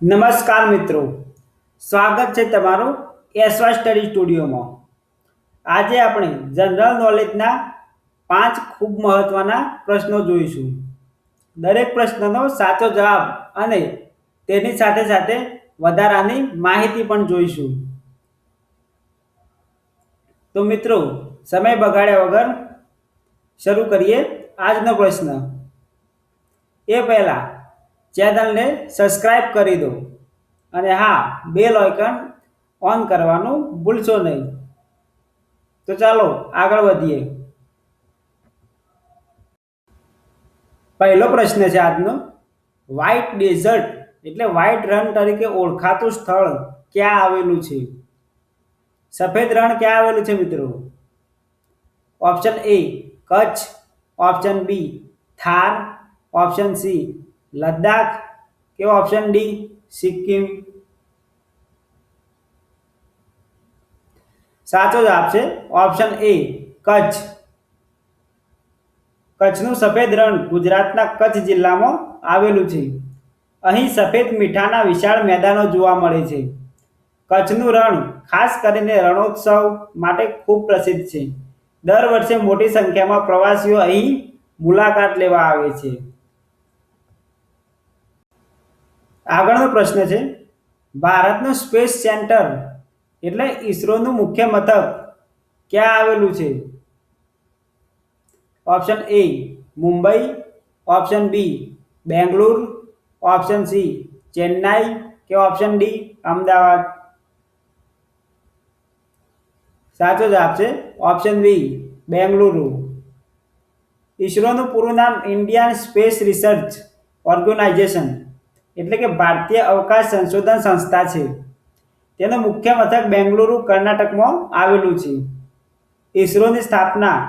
નમસ્કાર મિત્રો, સ્વાગત છે તમારું એસવાય સ્ટડી સ્ટુડિયોમાં. આજે આપણે જનરલ નોલેજના 5 ખૂબ મહત્વના પ્રશ્નો જોઈશું. દરેક પ્રશ્નનો સાચો જવાબ અને તેની સાથે સાથે વધારાની માહિતી પણ જોઈશું. તો મિત્રો, સમય બગાડ્યા વગર શરૂ કરીએ આજનો પ્રશ્ન. એ પહેલા ચેનલને સબસ્ક્રાઇબ કરી દો અને હા, બેલ આઇકન ઓન કરવાનું ભૂલશો નહીં. તો ચાલો આગળ વધીએ. પહેલો પ્રશ્ન છે આજનો. વ્હાઇટ ડેઝર્ટ એટલે વ્હાઇટ રણ તરીકે ઓળખાતું સ્થળ ક્યાં આવેલું છે? સફેદ રણ ક્યાં આવેલું છે મિત્રો? Option A Kutch, option B Thar, option C Ladakh કે ઓપ્શન ડી સિક્કિમ. સાચો જવાબ છે ઓપ્શન એ કચ્છ. કચ્છનું સફેદ રણ ગુજરાતના કચ્છ જિલ્લામાં આવેલું છે. અહીં સફેદ મીઠાના વિશાળ મેદાનો જોવા મળે છે. કચ્છનું રણ ખાસ કરીને રણોત્સવ માટે ખૂબ પ્રસિદ્ધ છે. દર વર્ષે મોટી સંખ્યામાં પ્રવાસીઓ અહીં મુલાકાત લેવા આવે છે. આગળનો પ્રશ્ન છે. ભારતનું સ્પેસ સેન્ટર એટલે ઈસરોનું મુખ્ય મથક ક્યાં આવેલું છે? Option A Mumbai, option B Bangalore, option C Chennai કે ઓપ્શન ડી અમદાવાદ. સાચો જવાબ છે ઓપ્શન બી બેંગલુરુ. ઈસરોનું પૂરું નામ ઇન્ડિયન સ્પેસ રિસર્ચ ઓર્ગેનાઇઝેશન એટલે કે ભારતીય અવકાશ સંશોધન સંસ્થા છે. તેનું મુખ્ય મથક બેંગલુરુ કર્ણાટકમાં આવેલું છે. ઈસરોની સ્થાપના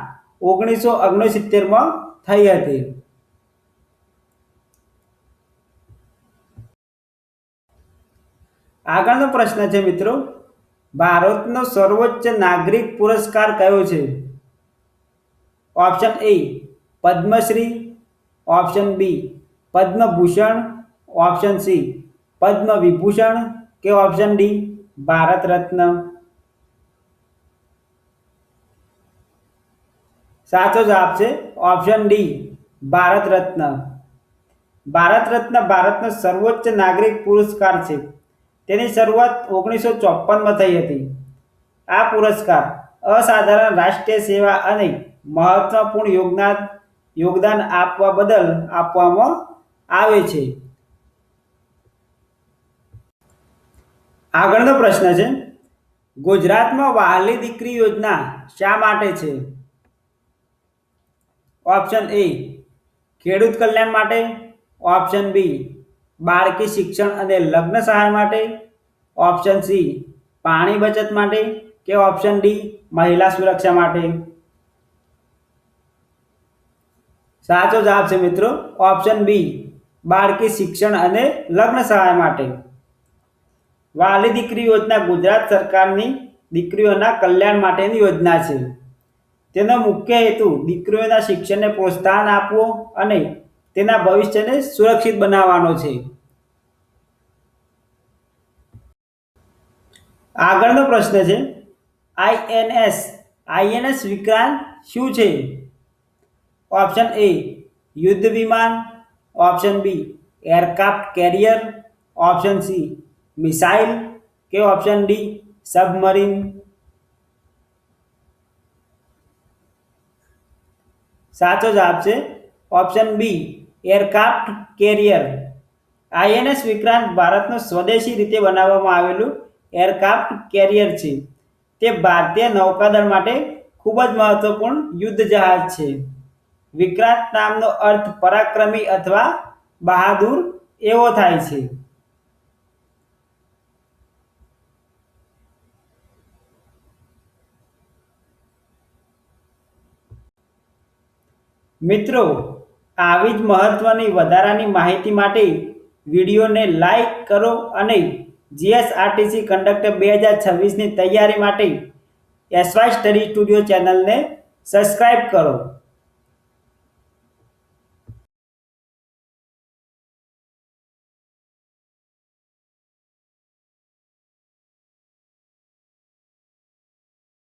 1969માં થઈ હતી. આગળનો પ્રશ્ન છે મિત્રો. ભારતનો સર્વોચ્ચ નાગરિક પુરસ્કાર કયો છે? Option A Padmashri, option B Padmabhushan, option C Padma Vibhushan કે ઓપ્શન ડી ભારત રત્ન. સાચો જવાબ છે ઓપ્શન ડી ભારત રત્ન. ભારત રત્ન ભારતનો સર્વોચ્ચ નાગરિક પુરસ્કાર છે. તેની શરૂઆત 1954માં થઈ હતી. આ પુરસ્કાર અસાધારણ રાષ્ટ્રીય સેવા અને મહત્વપૂર્ણ યોગદાન આપવા બદલ આપવામાં આવે છે. આગળનો પ્રશ્ન છે. ગુજરાતમાં વહાલી દીકરી યોજના શા માટે છે? ઓપ્શન એ ખેડૂત કલ્યાણ માટે, ઓપ્શન બી બાળકી શિક્ષણ અને લગ્ન સહાય માટે, ઓપ્શન સી પાણી બચત માટે કે ઓપ્શન ડી મહિલા સુરક્ષા માટે. સાચો જવાબ છે મિત્રો ઓપ્શન બી બાળકી શિક્ષણ અને લગ્ન સહાય માટે. વહાલી દીકરી યોજના ગુજરાત સરકારની દીકરીઓના કલ્યાણ માટેની યોજના છે. તેનો મુખ્ય હેતુ દીકરીઓના શિક્ષણને પ્રોત્સાહન આપવું અને તેના ભવિષ્યને સુરક્ષિત બનાવવાનો છે. આગળનો પ્રશ્ન છે. આઈએનએસ વિક્રાંત શું છે? ઓપ્શન એ યુદ્ધ વિમાન, option B aircraft carrier, option C missile કે ઓપ્શન ડી સબમરીન. સાચો જવાબ છે option B aircraft carrier. INS Vikrant ભારતનું સ્વદેશી રીતે બનાવવામાં આવેલું એરક્રાફ્ટ કેરિયર છે. તે ભારતીય નૌકાદળ માટે ખૂબ જ મહત્વપૂર્ણ યુદ્ધ જહાજ છે. વિક્રાંત નામનો અર્થ પરાક્રમી અથવા બહાદુર એવો થાય છે. મિત્રો, આવી જ મહત્વની વધારાની માહિતી માટે વિડીયોને લાઈક કરો અને જીએસઆરટીસી કંડક્ટર 2026ની તૈયારી માટે એસવાય સ્ટડી સ્ટુડિયો ચેનલને સબસ્ક્રાઇબ કરો.